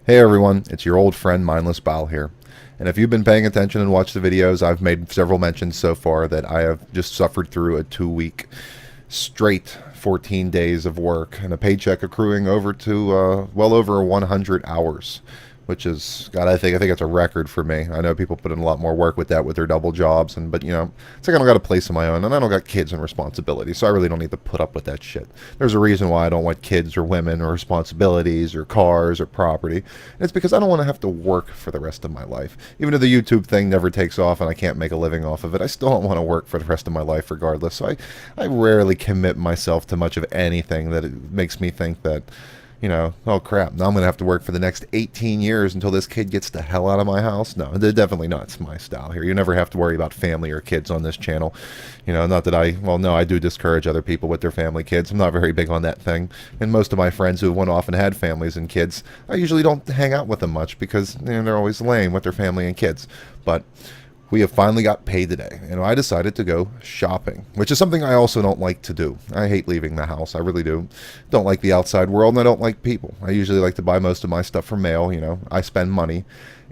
Hey everyone, it's your old friend mindlessbile here. And if you've been paying attention and watched the videos, I've made several mentions so far that I have just suffered through a 2 week straight 14 days of work and a paycheck accruing over to well over 100 hours, which is, God, I think it's a record for me. I know people put in a lot more work with that with their double jobs, but it's like I don't got a place of my own, and I don't got kids and responsibilities, so I really don't need to put up with that shit. There's a reason why I don't want kids or women or responsibilities or cars or property, and it's because I don't want to have to work for the rest of my life. Even if the YouTube thing never takes off and I can't make a living off of it, I still don't want to work for the rest of my life regardless. So I rarely commit myself to much of anything that it makes me think that, oh crap, now I'm going to have to work for the next 18 years until this kid gets the hell out of my house. No, they're definitely not. It's my style here. You never have to worry about family or kids on this channel. Not that I do discourage other people with their family kids. I'm not very big on that thing. And most of my friends who went off and had families and kids, I usually don't hang out with them much because they're always lame with their family and kids. But we have finally got paid today, and I decided to go shopping, which is something I also don't like to do. I hate leaving the house. I really do. Don't like the outside world, and I don't like people. I usually like to buy most of my stuff from mail. I spend money,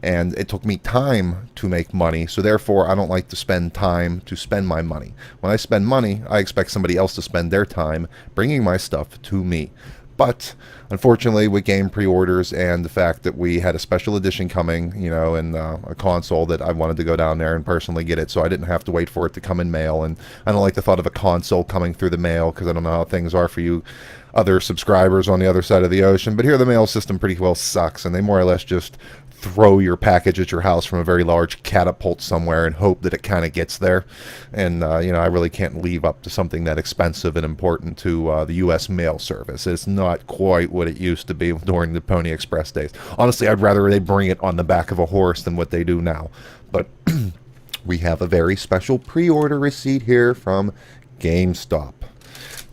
and it took me time to make money, so therefore I don't like to spend time to spend my money. When I spend money, I expect somebody else to spend their time bringing my stuff to me. But unfortunately, with game pre-orders and the fact that we had a special edition coming, and a console that I wanted to go down there and personally get it, so I didn't have to wait for it to come in mail. And I don't like the thought of a console coming through the mail because I don't know how things are for you other subscribers on the other side of the ocean. But here the mail system pretty well sucks, and they more or less just throw your package at your house from a very large catapult somewhere and hope that it kind of gets there. And I really can't leave up to something that expensive and important to the U.S. mail service. It's not quite what it used to be during the Pony Express days. Honestly, I'd rather they bring it on the back of a horse than what they do now. But we have a very special pre-order receipt here from GameStop.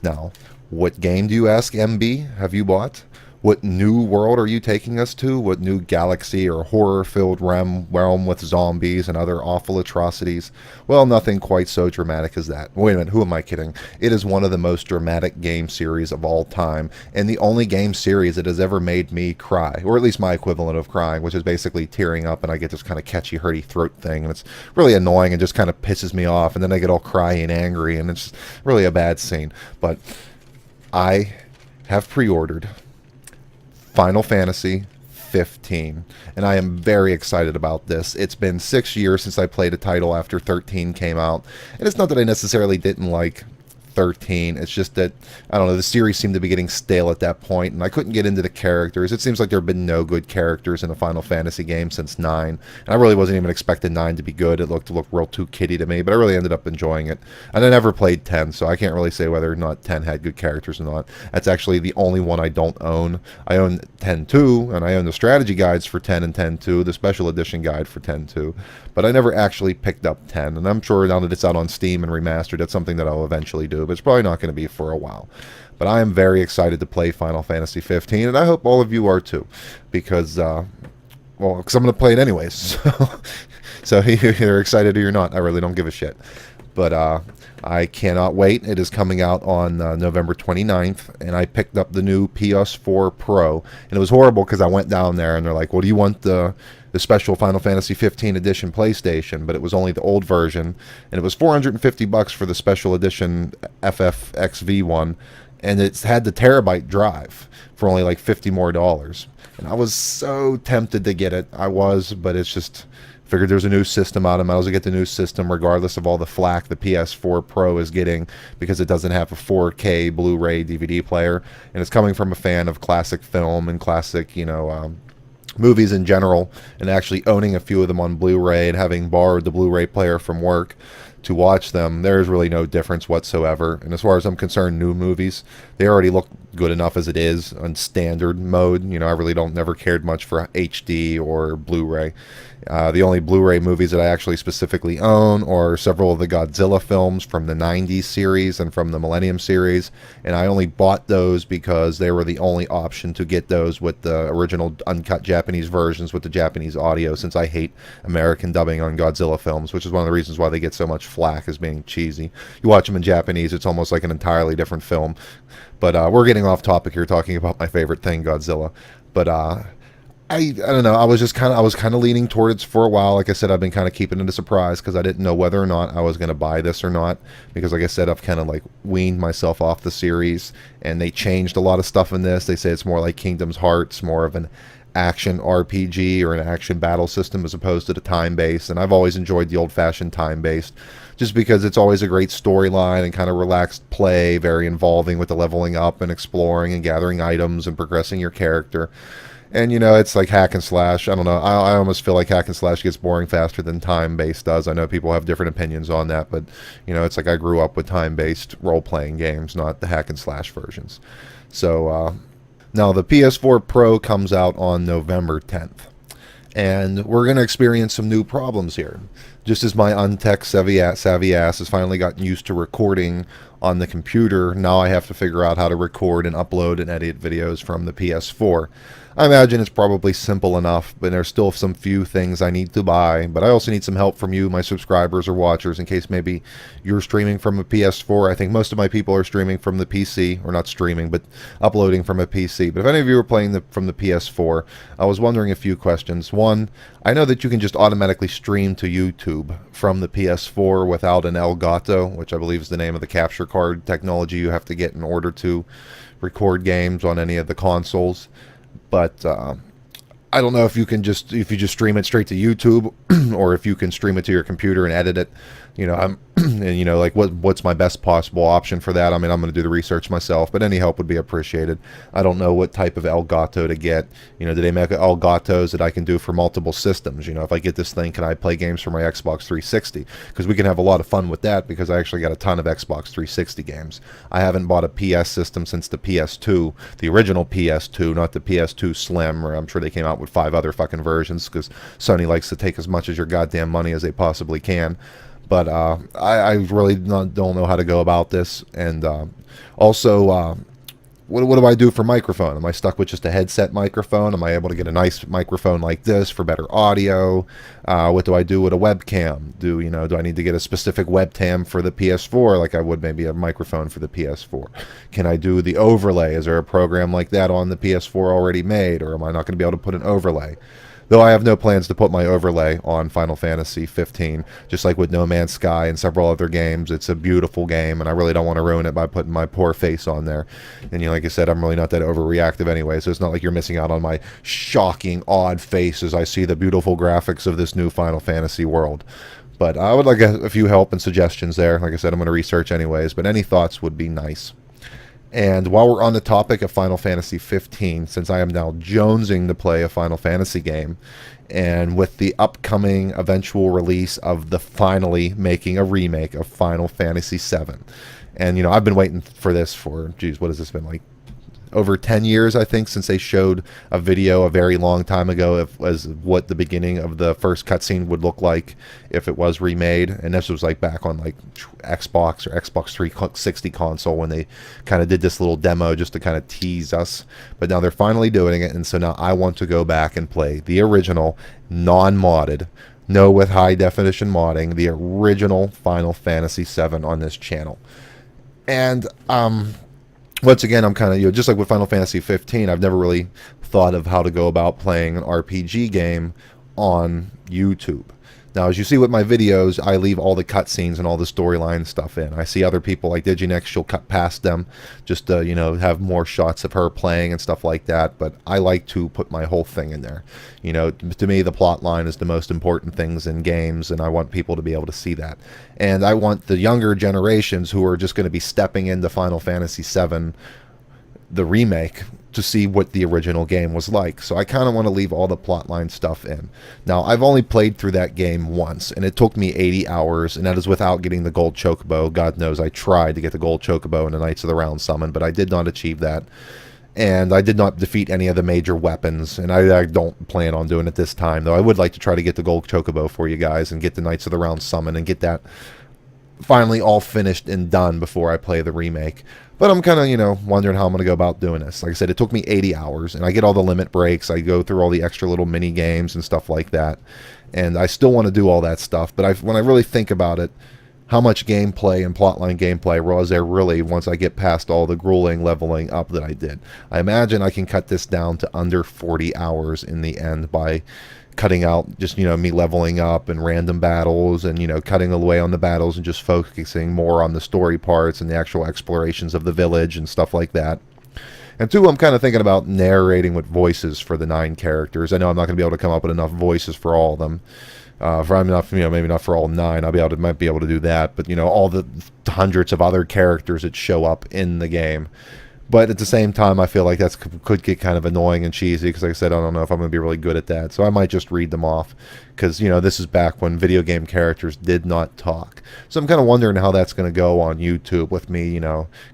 Now, what game, do you ask, MB, have you bought? What new world are you taking us to? What new galaxy or horror-filled realm with zombies and other awful atrocities? Well, nothing quite so dramatic as that. Wait a minute, who am I kidding? It is one of the most dramatic game series of all time, and the only game series that has ever made me cry, or at least my equivalent of crying, which is basically tearing up and I get this kind of catchy, hurty throat thing, and it's really annoying and just kind of pisses me off, and then I get all cryy and angry, and it's really a bad scene. But I have pre-ordered Final Fantasy 15, and I am very excited about this. It's been 6 years since I played a title after 13 came out, and it's not that I necessarily didn't like 13. It's just that, I don't know, the series seemed to be getting stale at that point, and I couldn't get into the characters. It seems like there have been no good characters in a Final Fantasy game since 9, and I really wasn't even expecting 9 to be good. It looked real too kiddie to me, but I really ended up enjoying it. And I never played 10, so I can't really say whether or not 10 had good characters or not. That's actually the only one I don't own. I own 10.2, and I own the strategy guides for 10 and 10.2, the special edition guide for 10.2, but I never actually picked up 10, and I'm sure now that it's out on Steam and remastered, that's something that I'll eventually do, but it's probably not going to be for a while. But I am very excited to play Final Fantasy 15, and I hope all of you are too, because I'm going to play it anyways. So you're excited or you're not, I really don't give a shit. But I cannot wait. It is coming out on November 29th, and I picked up the new PS4 Pro, and it was horrible because I went down there and they're like, well, do you want the special Final Fantasy 15 edition PlayStation? But it was only the old version, and it was $450 for the special edition FFXV one, and it's had the terabyte drive for only like $50 more. And I was so tempted to get it. I was, but it's just, figured there's a new system out. I might as well get the new system regardless of all the flack the PS4 Pro is getting because it doesn't have a 4K Blu-ray DVD player, and it's coming from a fan of classic film and classic, movies in general, and actually owning a few of them on Blu-ray and having borrowed the Blu-ray player from work to watch them. There's really no difference whatsoever. And as far as I'm concerned, new movies, they already look good enough as it is on standard mode. I really never cared much for HD or Blu-ray. The only Blu-ray movies that I actually specifically own are several of the Godzilla films from the 90s series and from the Millennium series, and I only bought those because they were the only option to get those with the original uncut Japanese versions with the Japanese audio, since I hate American dubbing on Godzilla films, which is one of the reasons why they get so much flack as being cheesy. You watch them in Japanese, it's almost like an entirely different film. But we're getting off topic here talking about my favorite thing, Godzilla. But I don't know. I was kind of leaning towards for a while. Like I said, I've been kind of keeping it a surprise because I didn't know whether or not I was going to buy this or not. Because like I said, I've kind of like weaned myself off the series, and they changed a lot of stuff in this. They say it's more like Kingdom's Hearts, more of an action RPG or an action battle system as opposed to the time-based. And I've always enjoyed the old-fashioned time-based, just because it's always a great storyline and kind of relaxed play, very involving with the leveling up and exploring and gathering items and progressing your character. And, it's like hack and slash. I don't know. I almost feel like hack and slash gets boring faster than time-based does. I know people have different opinions on that, but, it's like I grew up with time-based role-playing games, not the hack and slash versions. So, now the PS4 Pro comes out on November 10th. And we're going to experience some new problems here. Just as my untech savvy ass has finally gotten used to recording on the computer, now I have to figure out how to record and upload and edit videos from the PS4. I imagine it's probably simple enough, but there's still some few things I need to buy. But I also need some help from you, my subscribers or watchers, in case maybe you're streaming from a PS4. I think most of my people are streaming from the PC, or not streaming, but uploading from a PC. But if any of you are playing from the PS4, I was wondering a few questions. One, I know that you can just automatically stream to YouTube from the PS4 without an Elgato, which I believe is the name of the capture card technology you have to get in order to record games on any of the consoles. But I don't know if you just stream it straight to YouTube, or if you can stream it to your computer and edit it. And like what's my best possible option for that? I mean, I'm going to do the research myself, but any help would be appreciated. I don't know what type of Elgato to get. Do they make Elgatos that I can do for multiple systems? If I get this thing, can I play games for my Xbox 360? Because we can have a lot of fun with that, because I actually got a ton of Xbox 360 games. I haven't bought a PS system since the PS2, the original PS2, not the PS2 Slim, or I'm sure they came out with 5 other fucking versions, because Sony likes to take as much of your goddamn money as they possibly can. But I really don't know how to go about this. And also, what do I do for microphone? Am I stuck with just a headset microphone? Am I able to get a nice microphone like this for better audio? What do I do with a webcam? Do I need to get a specific webcam for the PS4 like I would maybe a microphone for the PS4? Can I do the overlay? Is there a program like that on the PS4 already made, or am I not going to be able to put an overlay? Though I have no plans to put my overlay on Final Fantasy 15, just like with No Man's Sky and several other games. It's a beautiful game, and I really don't want to ruin it by putting my poor face on there. And like I said, I'm really not that overreactive anyway, so it's not like you're missing out on my shocking, odd face as I see the beautiful graphics of this new Final Fantasy world. But I would like a few help and suggestions there. Like I said, I'm going to research anyways, but any thoughts would be nice. And while we're on the topic of Final Fantasy 15, since I am now jonesing to play a Final Fantasy game, and with the upcoming eventual release of the finally making a remake of Final Fantasy 7, and I've been waiting for this for, geez, what has this been, like over 10 years, I think, since they showed a video a very long time ago as what the beginning of the first cutscene would look like if it was remade. And this was like back on like Xbox or Xbox 360 console when they kind of did this little demo just to kind of tease us. But now they're finally doing it, and so now I want to go back and play the original, non-modded, no with high definition modding, the original Final Fantasy 7 on this channel. And once again, I'm kind of, just like with Final Fantasy 15, I've never really thought of how to go about playing an RPG game on YouTube. Now, as you see with my videos, I leave all the cutscenes and all the storyline stuff in. I see other people like Diginex, she'll cut past them just to, have more shots of her playing and stuff like that. But I like to put my whole thing in there. To me, the plot line is the most important things in games, and I want people to be able to see that. And I want the younger generations who are just going to be stepping into Final Fantasy VII, the remake, to see what the original game was like. So I kind of want to leave all the plotline stuff in. Now, I've only played through that game once, and it took me 80 hours, and that is without getting the gold chocobo. God knows I tried to get the gold chocobo in the Knights of the Round summon, but I did not achieve that. And I did not defeat any of the major weapons, and I don't plan on doing it this time, though I would like to try to get the gold chocobo for you guys and get the Knights of the Round summon and get that finally all finished and done before I play the remake. But I'm kind of, wondering how I'm going to go about doing this. Like I said, it took me 80 hours, and I get all the limit breaks. I go through all the extra little mini games and stuff like that. And I still want to do all that stuff. But when I really think about it, how much gameplay and plotline gameplay was there really once I get past all the grueling leveling up that I did. I imagine I can cut this down to under 40 hours in the end by cutting out just, me leveling up and random battles, and, cutting away on the battles and just focusing more on the story parts and the actual explorations of the village and stuff like that. And two, I'm kind of thinking about narrating with voices for the 9 characters. I know I'm not going to be able to come up with enough voices for all of them. For I'm not, maybe not for all 9. Might be able to do that. But all the hundreds of other characters that show up in the game. But at the same time, I feel like that could get kind of annoying and cheesy because, like I said, I don't know if I'm going to be really good at that. So I might just read them off because, this is back when video game characters did not talk. So I'm kind of wondering how that's going to go on YouTube with me,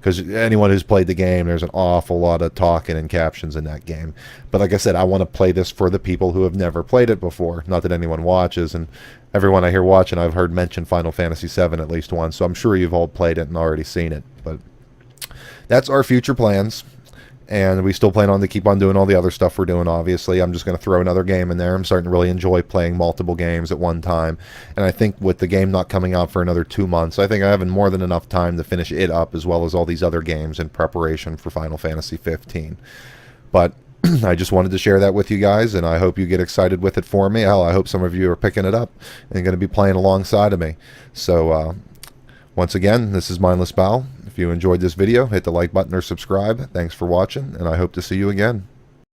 because anyone who's played the game, there's an awful lot of talking and captions in that game. But like I said, I want to play this for the people who have never played it before. Not that anyone watches, and everyone I hear watching, I've heard mention Final Fantasy VII at least once. So I'm sure you've all played it and already seen it. But that's our future plans, and we still plan on to keep on doing all the other stuff we're doing. Obviously, I'm just going to throw another game in there. I'm starting to really enjoy playing multiple games at one time, and I think with the game not coming out for another 2 months, I think I have more than enough time to finish it up as well as all these other games in preparation for Final Fantasy 15. But I just wanted to share that with you guys, and I hope you get excited with it for me. Hell, I hope some of you are picking it up and going to be playing alongside of me. So once again, this is Mindless Bile. If you enjoyed this video, hit the like button or subscribe. Thanks for watching, and I hope to see you again.